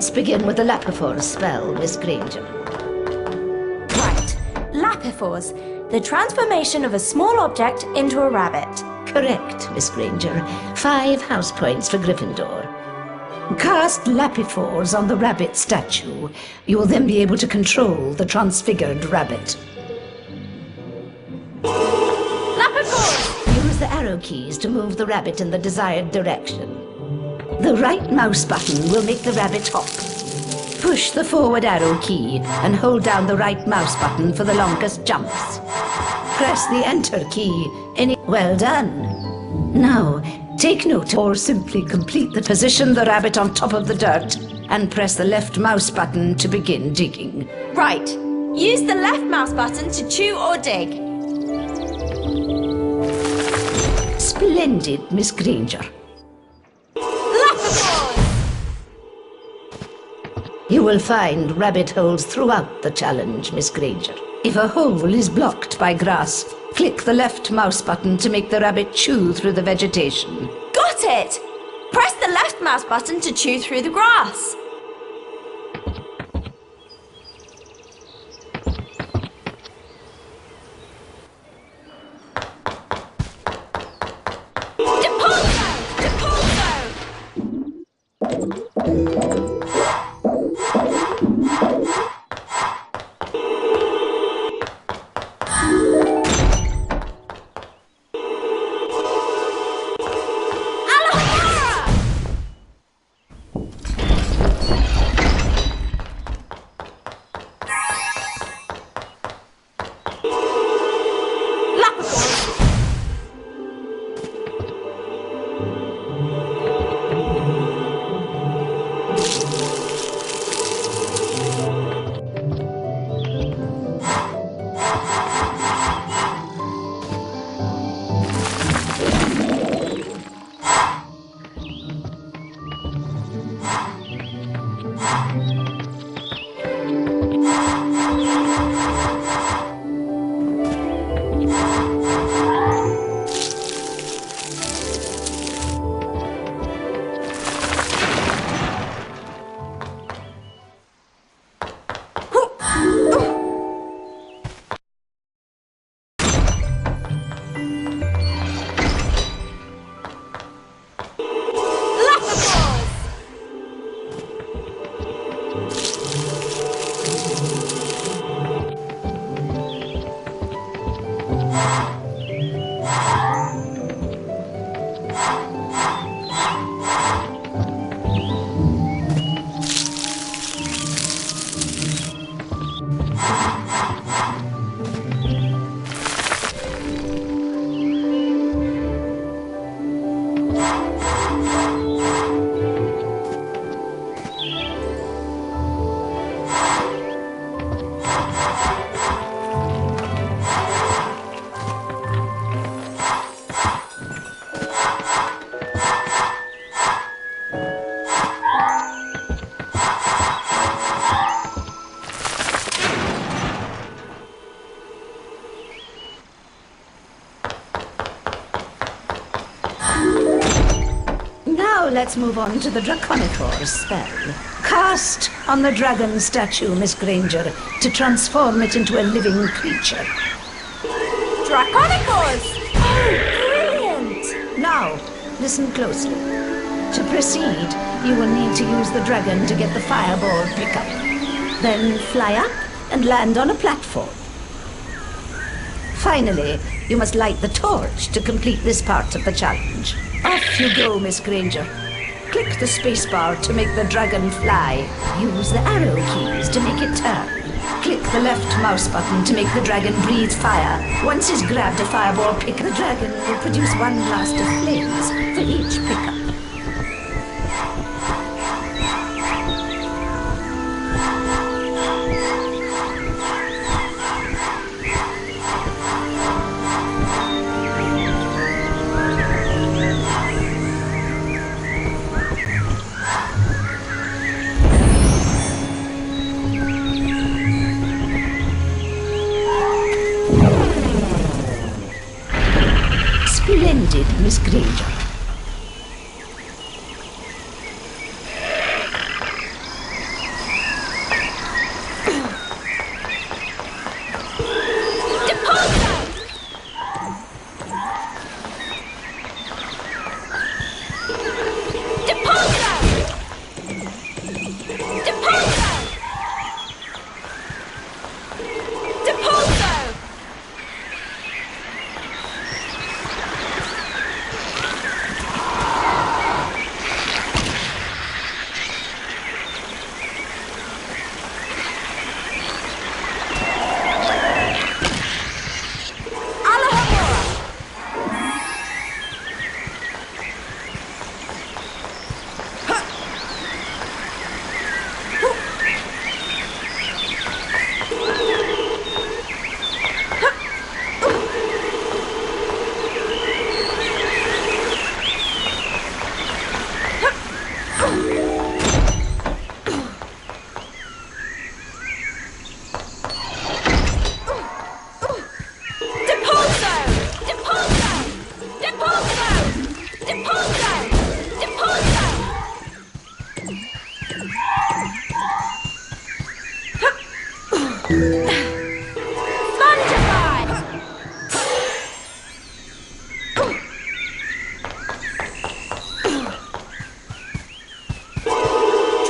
Let's begin with the Lapifort spell, Miss Granger. Right. Lapifors. The transformation of a small object into a rabbit. Correct, Miss Granger. 5 house points for Gryffindor. Cast Lapifors on the rabbit statue. You will then be able to control the transfigured rabbit. Lapifors! Use the arrow keys to move the rabbit in the desired direction. The right mouse button will make the rabbit hop. Push the forward arrow key and hold down the right mouse button for the longest jumps. Press the enter key. Well done. Now, take note or simply complete the position the rabbit on top of the dirt and press the left mouse button to begin digging. Right. Use the left mouse button to chew or dig. Splendid, Miss Granger. You will find rabbit holes throughout the challenge, Miss Granger. If a hole is blocked by grass, click the left mouse button to make the rabbit chew through the vegetation. Got it! Press the left mouse button to chew through the grass. Let's move on to the Draconicor's spell. Cast on the dragon statue, Miss Granger, to transform it into a living creature. Draconicors! Oh, brilliant! Now, listen closely. To proceed, you will need to use the dragon to get the fireball pickup. Then fly up and land on a platform. Finally, you must light the torch to complete this part of the challenge. Off you go, Miss Granger. Click the spacebar to make the dragon fly. Use the arrow keys to make it turn. Click the left mouse button to make the dragon breathe fire. Once he's grabbed a fireball pick, the dragon will produce one blast of flames for each pickup. Splendid, Miss Granger.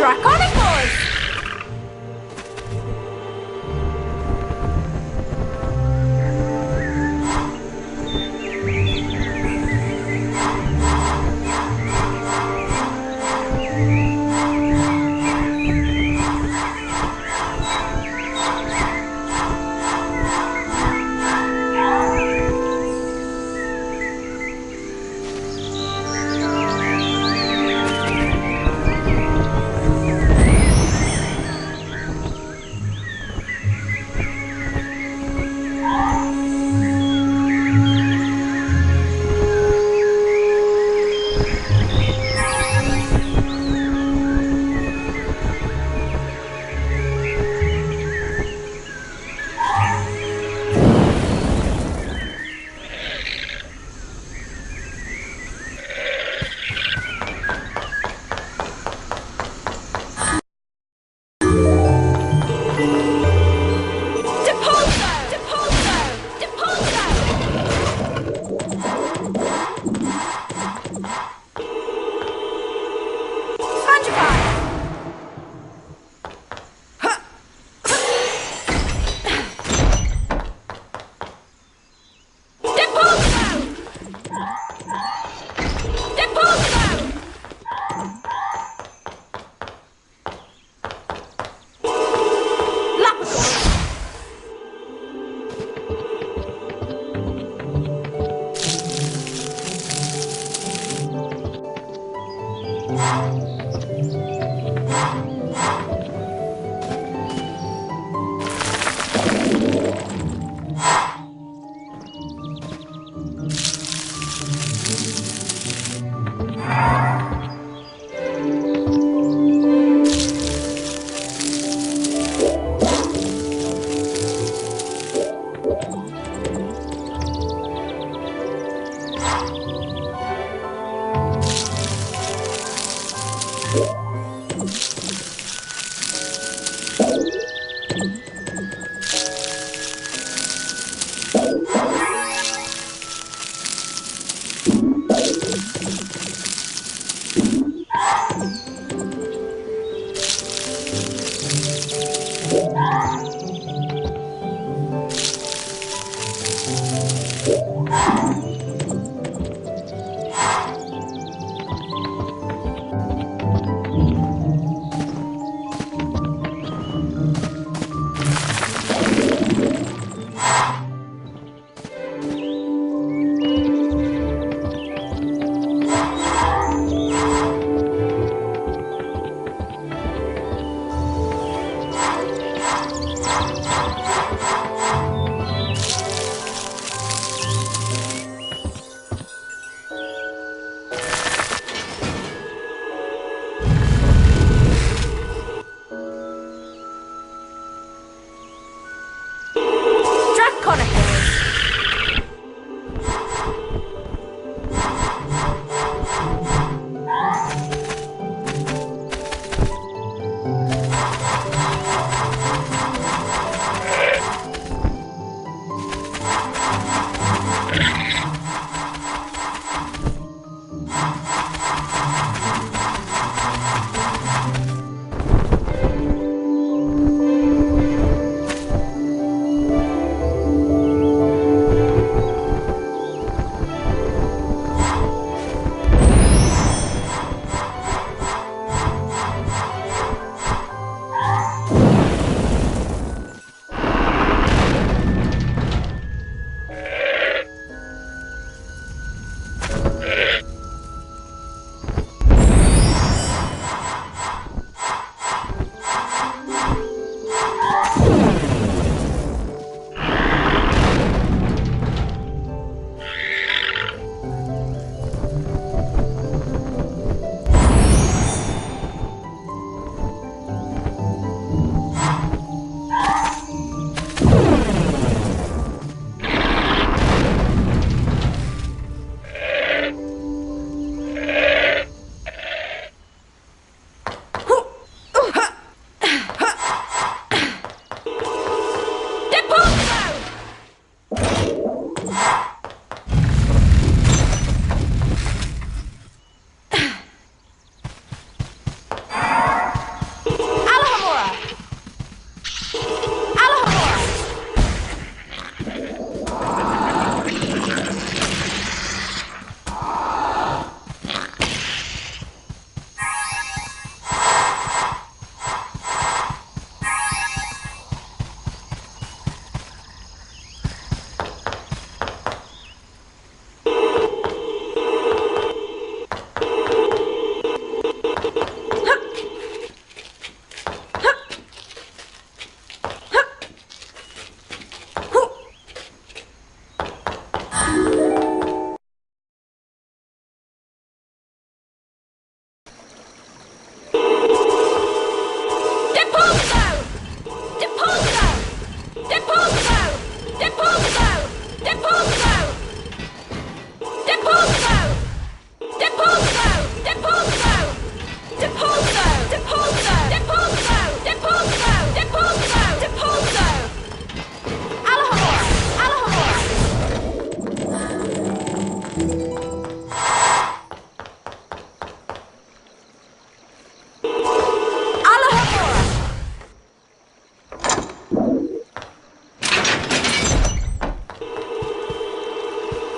Draconicals!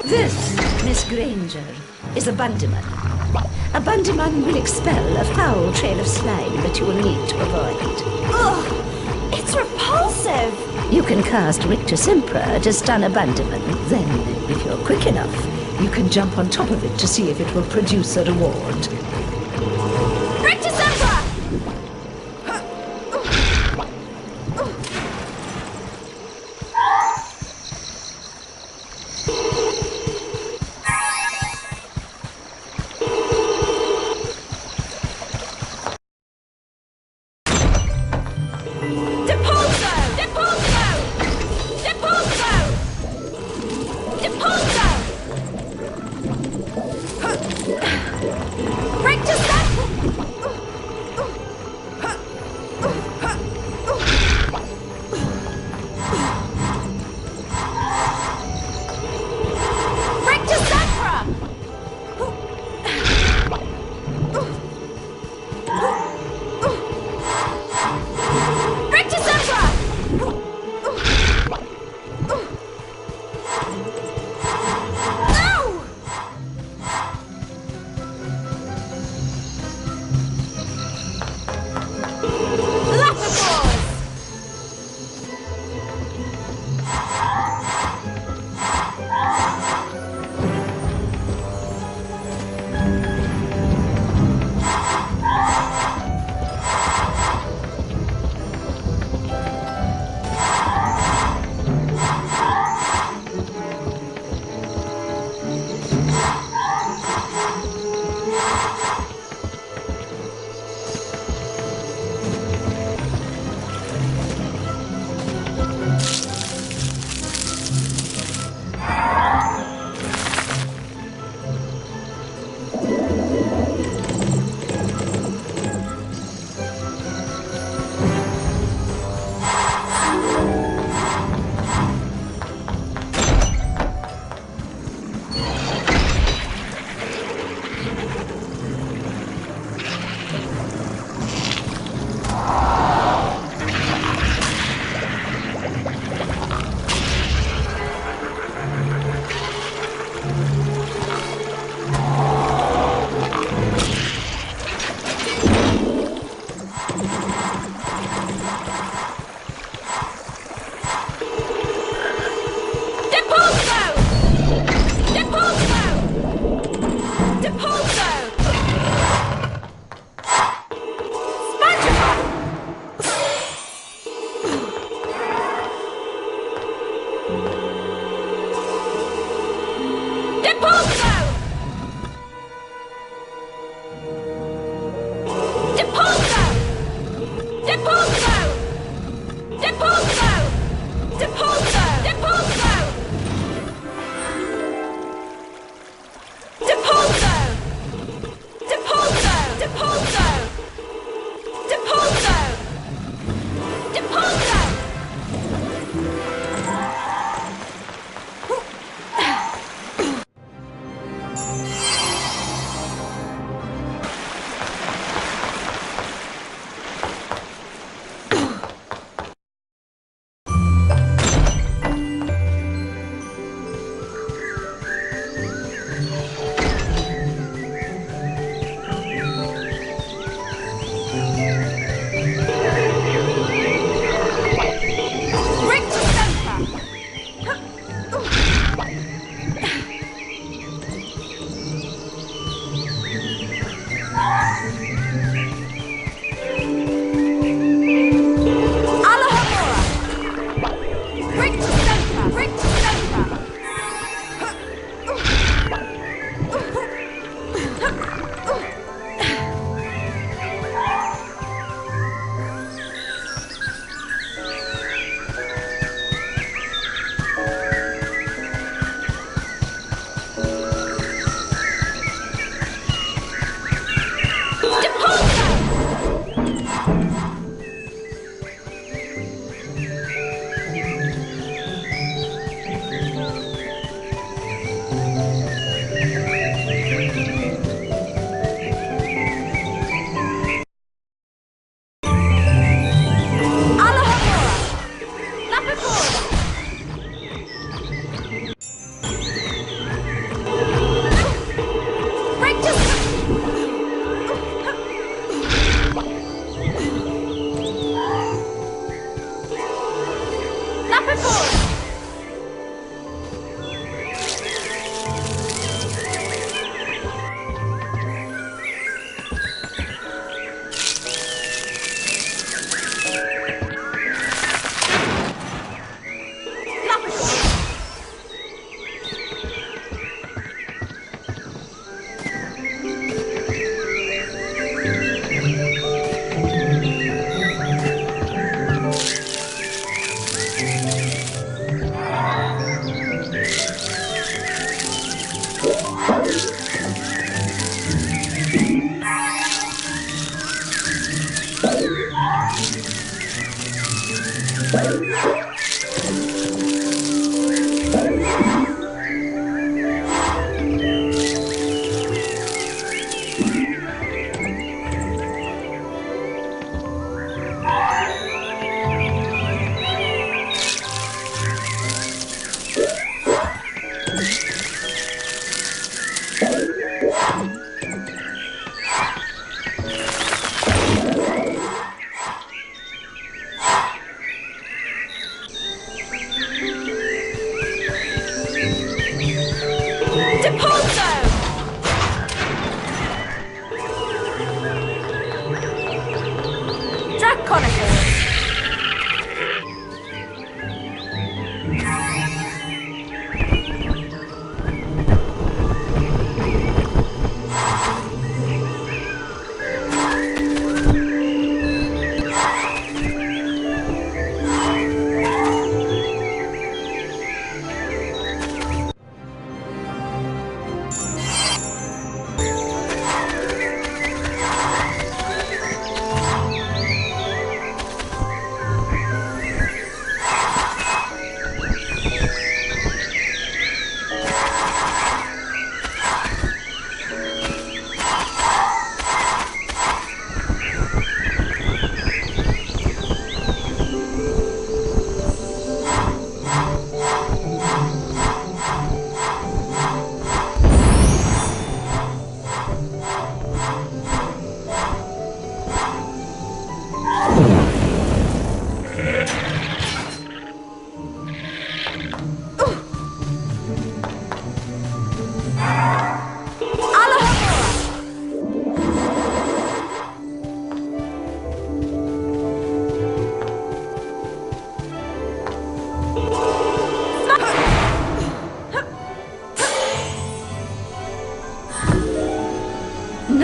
This, Miss Granger, is a Bundyman. A Bundyman will expel a foul trail of slime that you will need to avoid. Ugh! It's repulsive! You can cast Rictus Impera to stun a Bundyman. Then, if you're quick enough, you can jump on top of it to see if it will produce a reward. Rictus Impera!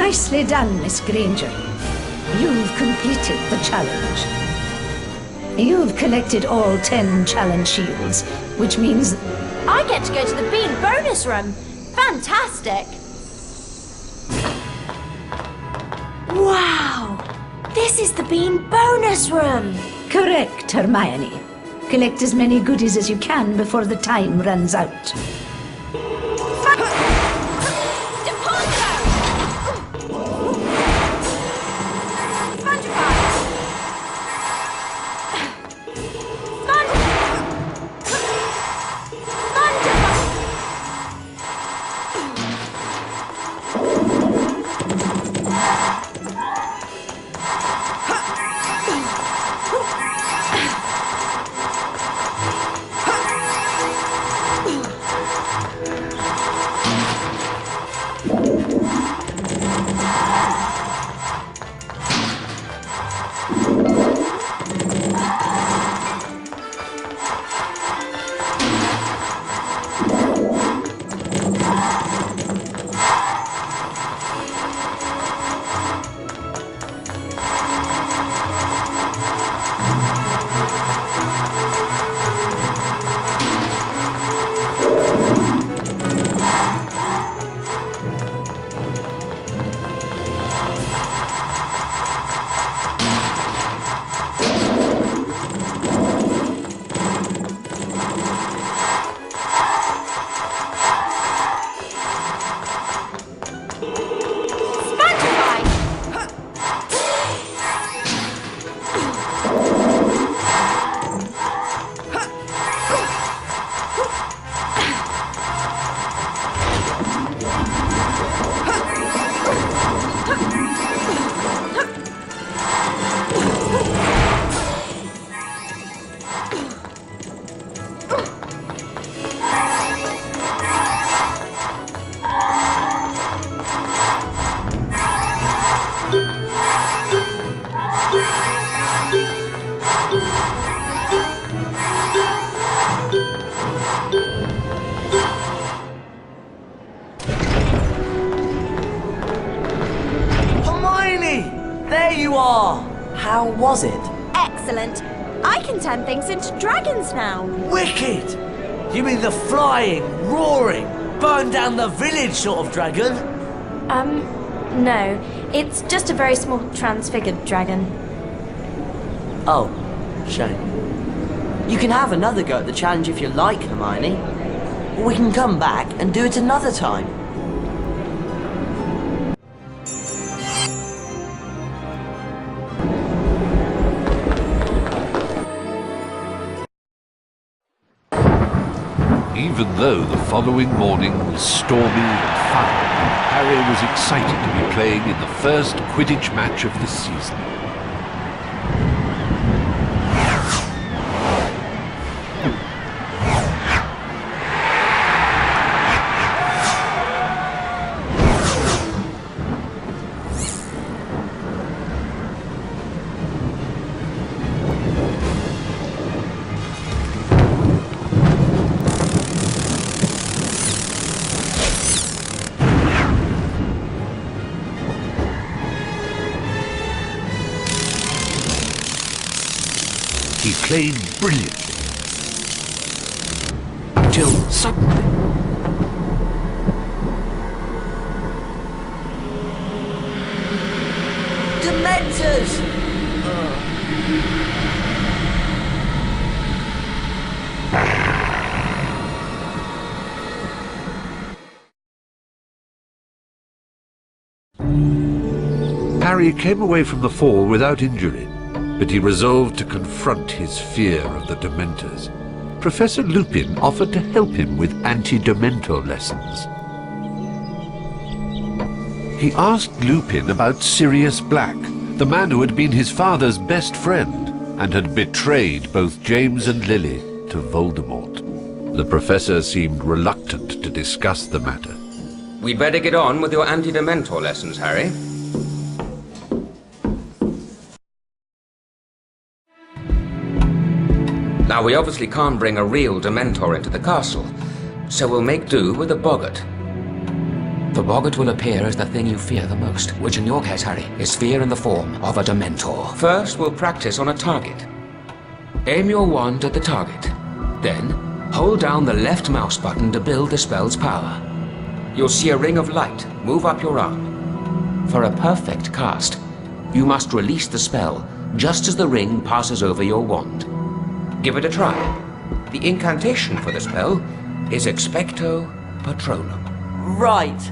Nicely done, Miss Granger. You've completed the challenge. You've collected all 10 challenge shields, which means I get to go to the Bean bonus room. Fantastic! Wow! This is the Bean bonus room! correct, Hermione. Collect as many goodies as you can before the time runs out. Hermione! There you are! How was it? Excellent. I can turn things into dragons now. Wicked! You mean the flying, roaring, burn down the village sort of dragon? No. It's just a very small transfigured dragon. Oh, shame. You can have another go at the challenge if you like, Hermione. Or we can come back and do it another time. Even though the following morning was stormy and foul, Harry was excited to be playing in the first Quidditch match of the season. He played brilliantly. Till suddenly... Dementors! Harry came away from the fall without injury, but he resolved to confront his fear of the Dementors. Professor Lupin offered to help him with anti-Dementor lessons. He asked Lupin about Sirius Black, the man who had been his father's best friend and had betrayed both James and Lily to Voldemort. The professor seemed reluctant to discuss the matter. We'd better get on with your anti-Dementor lessons, Harry. Now, we obviously can't bring a real Dementor into the castle, so we'll make do with a boggart. The boggart will appear as the thing you fear the most, which in your case, Harry, is fear in the form of a Dementor. First, we'll practice on a target. Aim your wand at the target. Then, hold down the left mouse button to build the spell's power. You'll see a ring of light move up your arm. For a perfect cast, you must release the spell just as the ring passes over your wand. Give it a try. The incantation for the spell is Expecto Patronum. Right.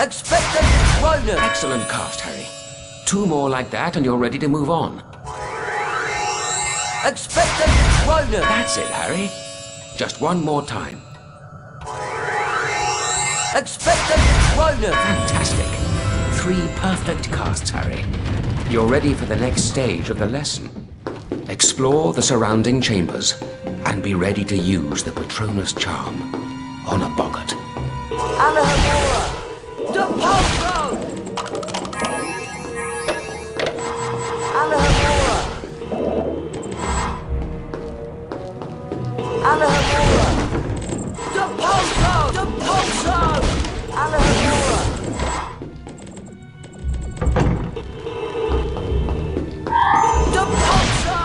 Expecto Patronum! Excellent cast, Harry. 2 more like that and you're ready to move on. Expecto Patronum! That's it, Harry. Just 1 more time. Expecto Patronum! Fantastic. 3 perfect casts, Harry. You're ready for the next stage of the lesson. Explore the surrounding chambers and be ready to use the Patronus charm on a boggart. Alohomora! Depulso! Alohomora! Alohomora! Depulso! Depulso! Alohomora! Depulso!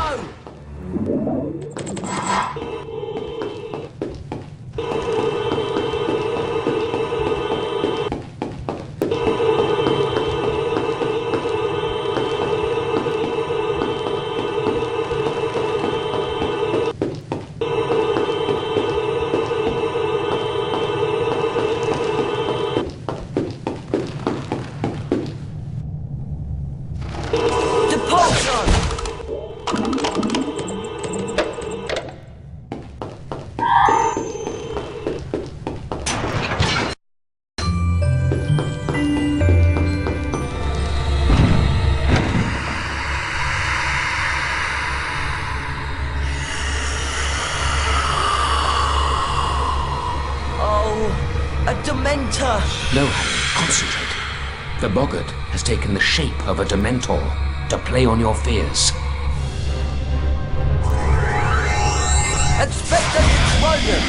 A Dementor! No, Harry, concentrate. The boggart has taken the shape of a Dementor to play on your fears. Expecto them!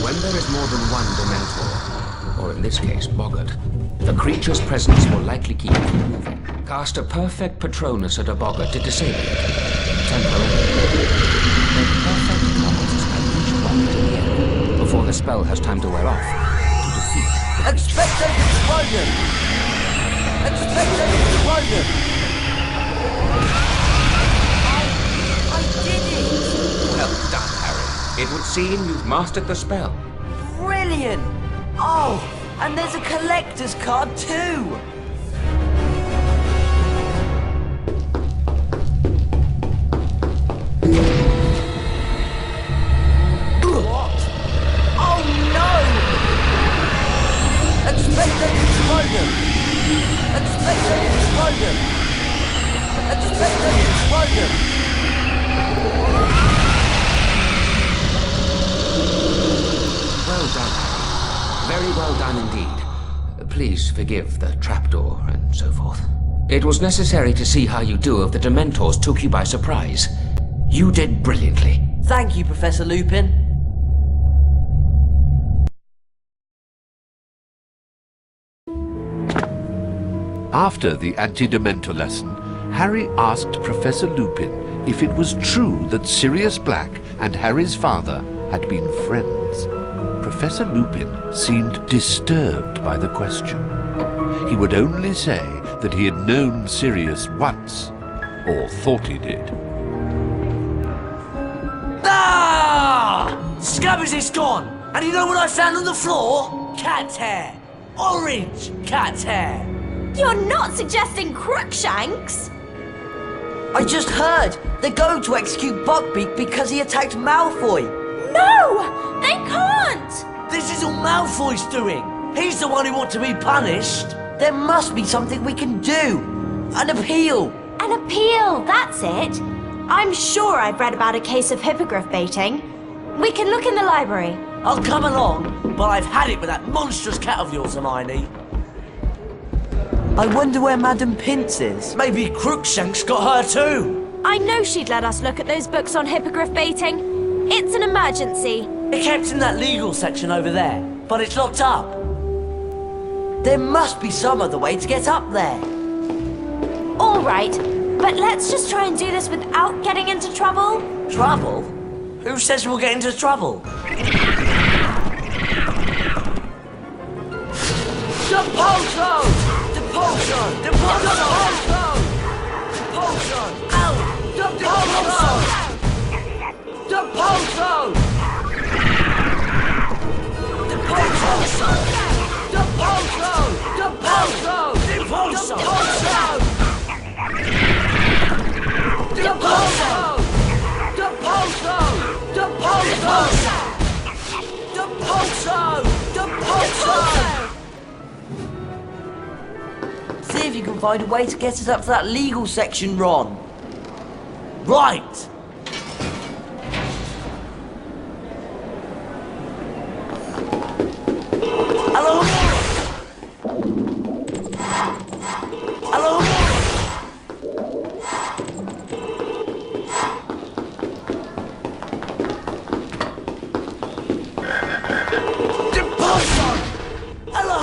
When there is more than one Dementor, or in this case, Boggart, the creature's presence will likely keep it from moving. Cast a perfect Patronus at a Boggart to disable it. Temporarily. Then perfect casts at each Boggart in the end, before the spell has time to wear off, to defeat. Expecto Patronum! Expecto Patronum! I did it! Well done, Harry. It would seem you've mastered the spell. Brilliant! Oh, and there's a collector's card too! What? Oh no! Expecto Patronum! Expecto Patronum! Expecto Patronum! Well done, Harry. Very well done indeed. Please forgive the trapdoor and so forth. It was necessary to see how you do if the Dementors took you by surprise. You did brilliantly. Thank you, Professor Lupin. After the anti-Dementor lesson, Harry asked Professor Lupin if it was true that Sirius Black and Harry's father had been friends. Professor Lupin seemed disturbed by the question. He would only say that he had known Sirius once, or thought he did. Ah! Scabbers is gone! And you know what I found on the floor? Cat's hair! Orange cat's hair! You're not suggesting Crookshanks? I just heard they're going to execute Buckbeak because he attacked Malfoy. No! They can't! This is all Malfoy's doing. He's the one who ought to be punished. There must be something we can do. An appeal. An appeal, that's it. I'm sure I've read about a case of hippogriff baiting. We can look in the library. I'll come along, but I've had it with that monstrous cat of yours, Hermione. I wonder where Madam Pince is. Maybe Crookshanks got her too. I know she'd let us look at those books on hippogriff baiting. It's an emergency. It kept in that legal section over there, but it's locked up. There must be some other way to get up there. All right, but let's just try and do this without getting into trouble. Trouble? Who says we'll get into trouble? Depulso! Depulso! Depulso! Depulso! Ow! Depulso! Depulso! Depulso! Depulso! Depulso! Depulso! Depulso! Depulso! Depulso! Depulso! Depulso! See if you can find a way to get us up to that legal section, Ron. Right! Hello? Hello? Depulso! Hello?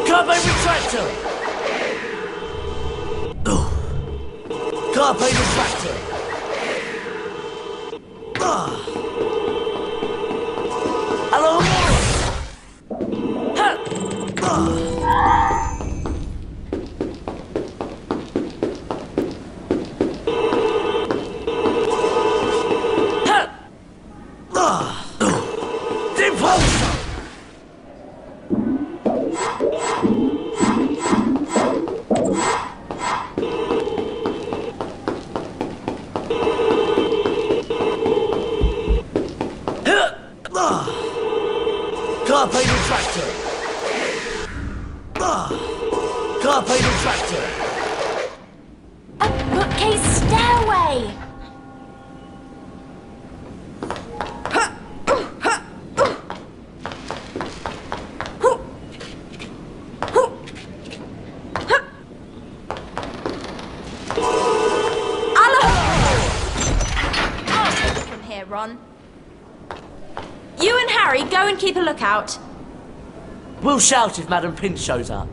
Carpe retractor! Carpe retractor! Hello? Depulso! Carpe retractor! Carpe retractor! A bookcase stairway! I'll take it from here, Ron. You and Harry go and keep a lookout. We'll shout if Madam Pinch shows up.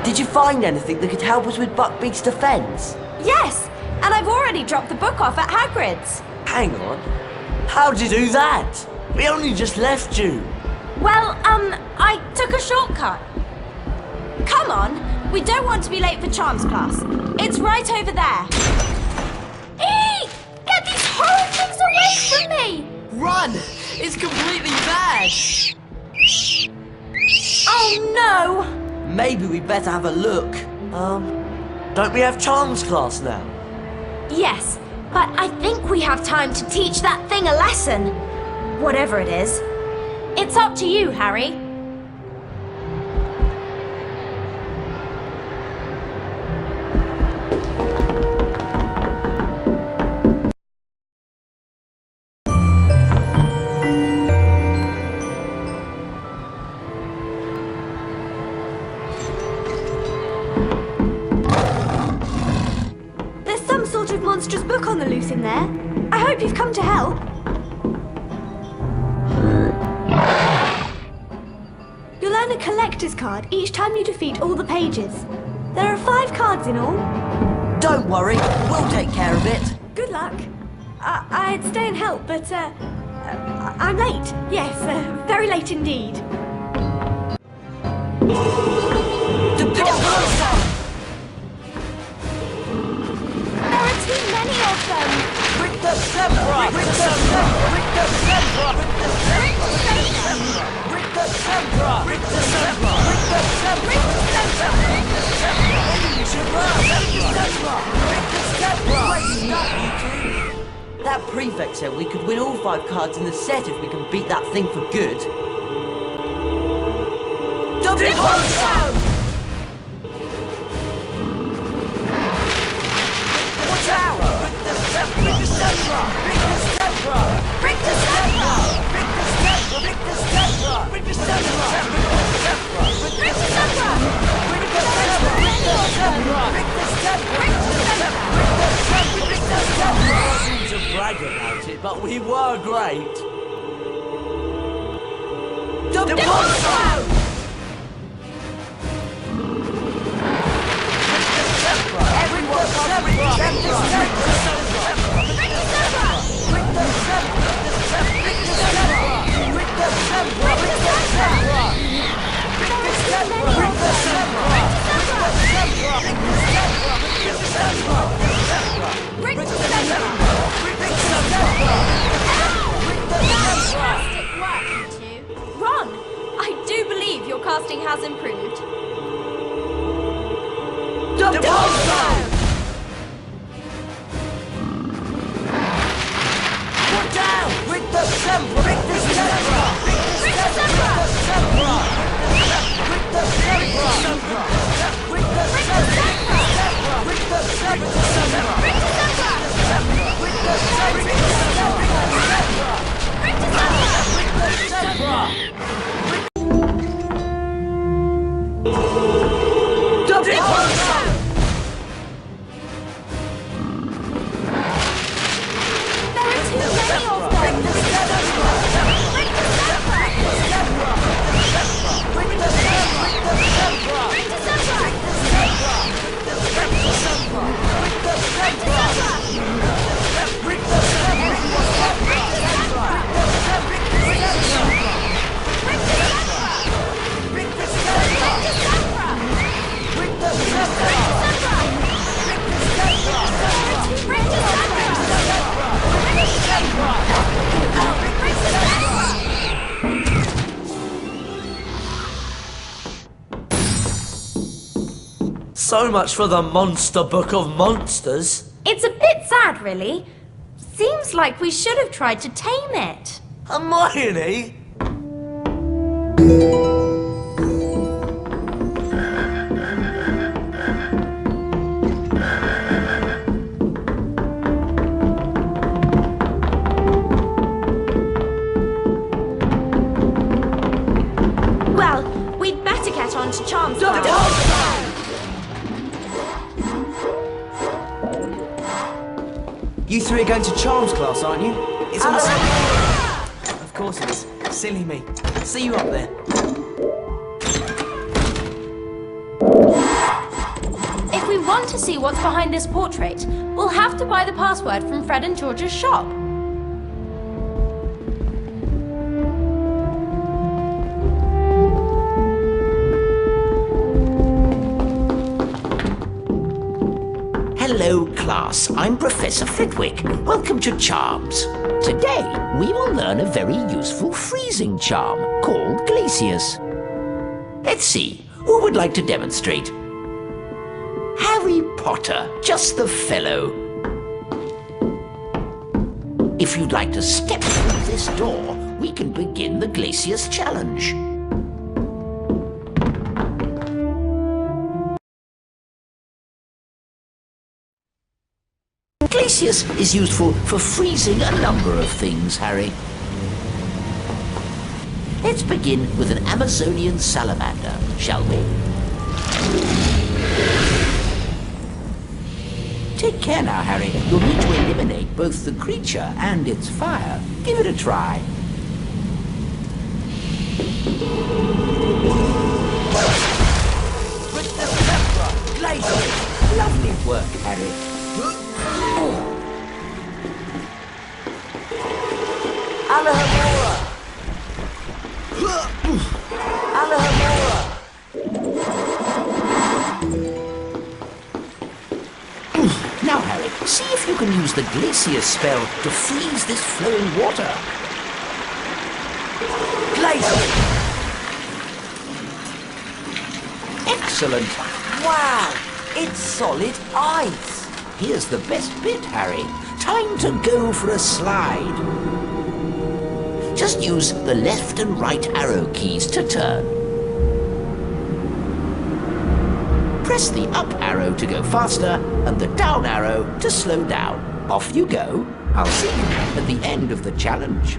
Did you find anything that could help us with Buckbeak's defense? Yes, and I've already dropped the book off at Hagrid's. Hang on. How'd you do that? We only just left you. Well, I took a shortcut. Come on, we don't want to be late for Charms class. It's right over there. Eek! Get these horrid things away from me! Run! It's completely bad! Oh no! Maybe we better have a look. Don't we have Charms class now? Yes, but I think we have time to teach that thing a lesson. Whatever it is. It's up to you, Harry. There's some sort of monstrous book on the loose in there. I hope you've come to help. You'll earn a collector's card each time you defeat all the pages. There are 5 cards in all. Don't worry, we'll take care of it. Good luck. I'd stay and help, but I'm late. Yes, very late indeed. There are too many of them. Rick the Zebra! Rick the Zebra! Rick the Zebra! Rick the Zebra! Rick the Zebra! Rick the Zebra! Rick the Zebra! Rick the Zebra! Rick the Zebra! Rick the Zebra! Wait, not you two! That prefect said we could win all 5 cards in the set if we can beat that thing for good. Double Pulse! Watch out! Rick the Zebra! Rick the Zebra! Rick the Zebra! Rick the Zebra! Rick the Zebra! Rick the Zebra! Rick the Zebra! Rick the Zebra! Rick the Zebra! Rick the Zebra! Rick the Zebra! Rick the Zebra! Rick the Zebra! I seem to brag about it, but we were great. Double Pulse! Everyone, Rick the Zebra! has improved. Double down! Put down with the Sempra! With the Sempra! With the Sempra! With the Sempra! With the Sempra! With the Sempra! With the Sempra! With the Sempra! With the Sempra! Double down! There are too many of them. With the Sempra! With the Sempra! With the Sempra! So much for the Monster Book of Monsters. It's a bit sad, really. Seems like we should have tried to tame it. Hermione? Well, we'd better get on to Charms class. You three are going to Charms class, aren't you? It's on the same. Of course it is. Silly me. See you up there. If we want to see what's behind this portrait, we'll have to buy the password from Fred and George's shop. Hello, class. I'm Professor Flitwick. Welcome to Charms. Today, we will learn a very useful freezing charm called Glacius. Let's see, who would like to demonstrate? Harry Potter, just the fellow. If you'd like to step through this door, we can begin the Glacius challenge. Glacius is useful for freezing a number of things, Harry. Let's begin with an Amazonian salamander, shall we? Take care now, Harry. You'll need to eliminate both the creature and its fire. Give it a try. With the Sempra! Glacius! Lovely work, Harry. Alahamora! Alahamora! Now, Harry, see if you can use the Glacius spell to freeze this flowing water. Glacius! Excellent. Wow! It's solid ice! Here's the best bit, Harry. Time to go for a slide. Just use the left and right arrow keys to turn. Press the up arrow to go faster and the down arrow to slow down. Off you go. I'll see you at the end of the challenge.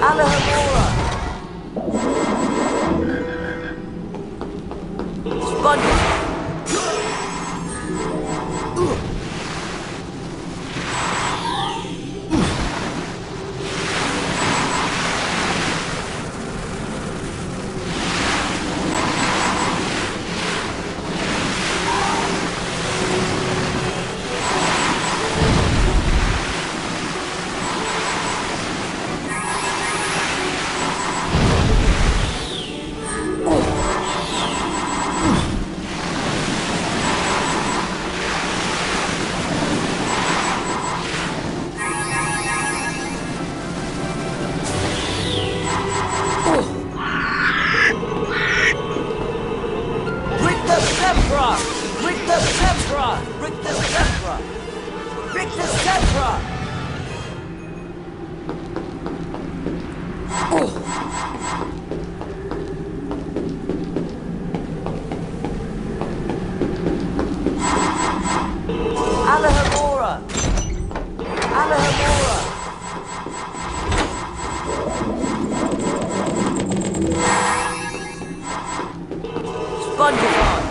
Alahamora! Sponge! Alahamora! Alahamora! Spongify!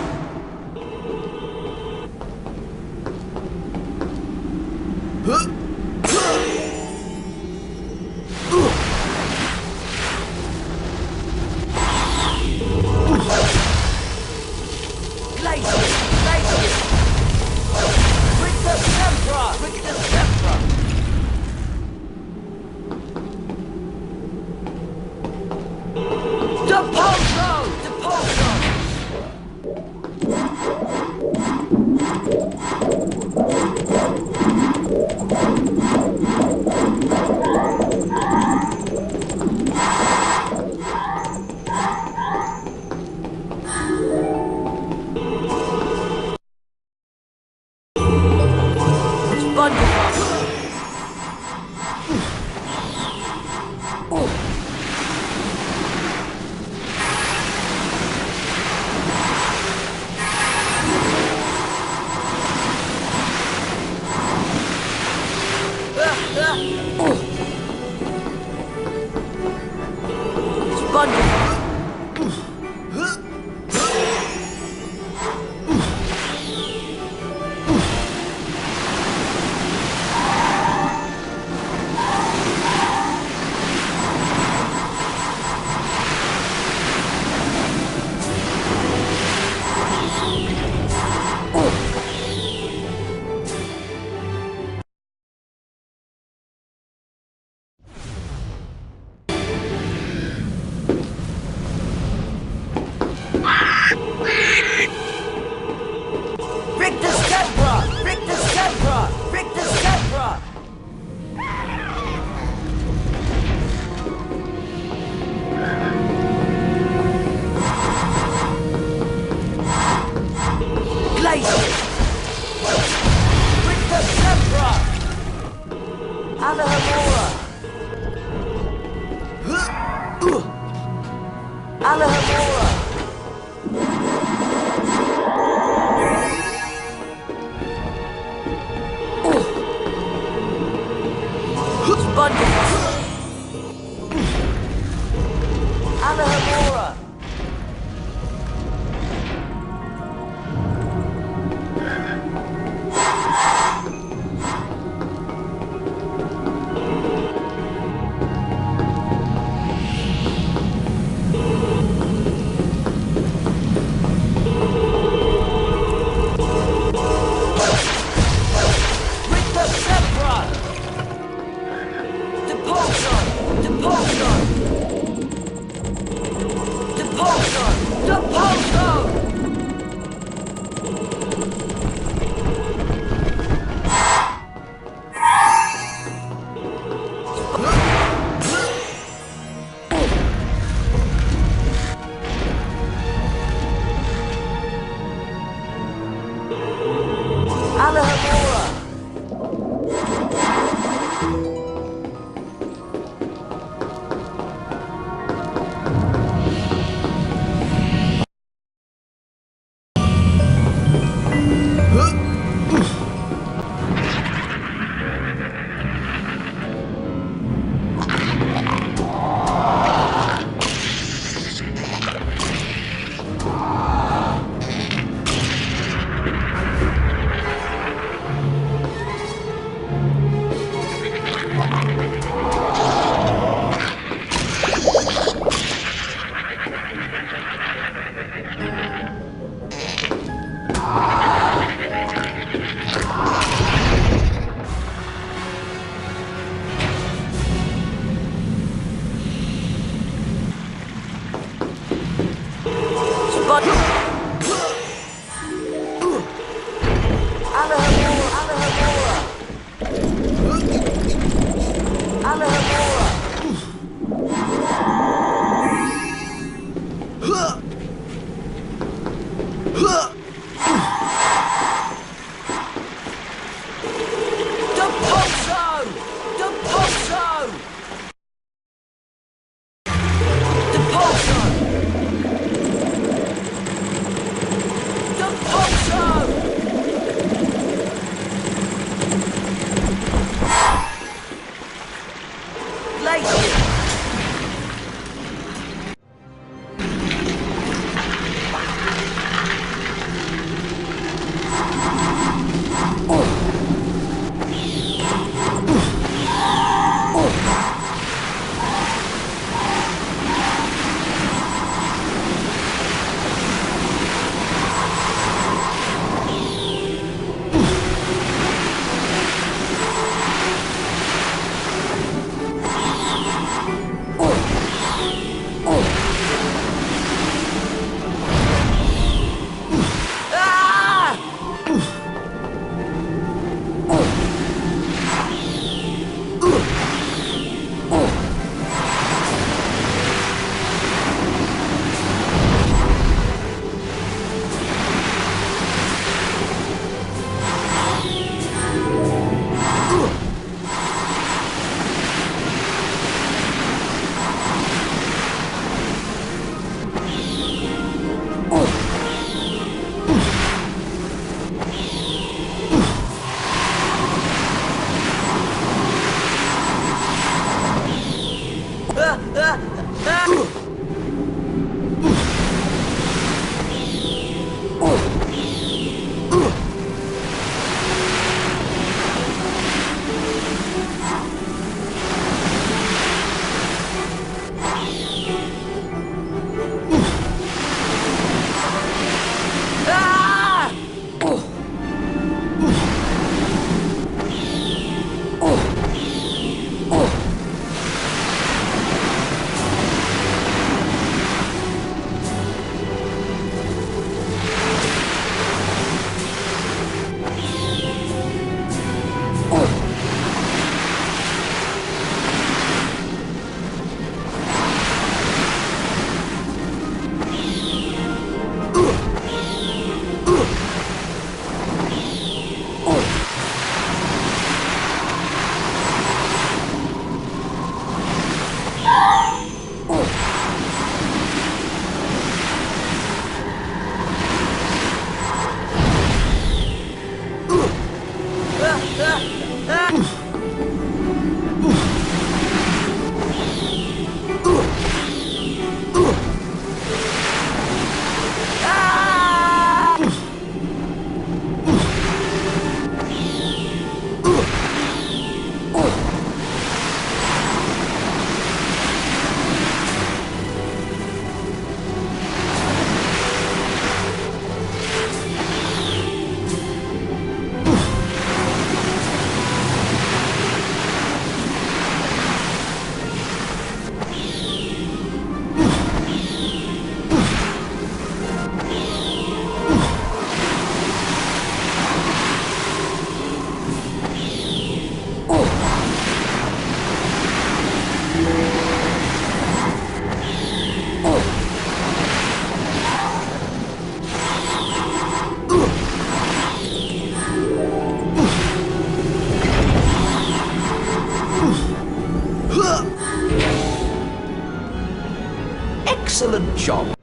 Excellent job.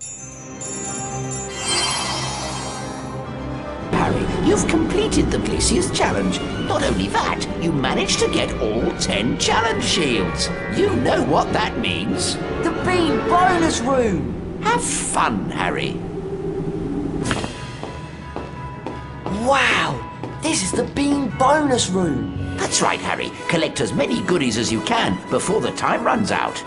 Harry, you've completed the Glaciers Challenge. Not only that, you managed to get all 10 challenge shields. You know what that means. The Bean bonus room! Have fun, Harry. Wow! This is the Bean bonus room! That's right, Harry. Collect as many goodies as you can before the time runs out.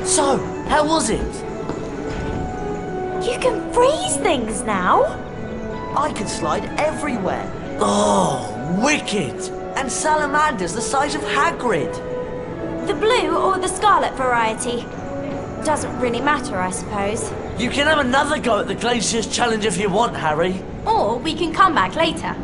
So, how was it? You can freeze things now. I can slide everywhere. Oh, wicked! And salamanders the size of Hagrid. The blue or the scarlet variety? Doesn't really matter, I suppose. You can have another go at the Glaciers Challenge if you want, Harry. Or we can come back later.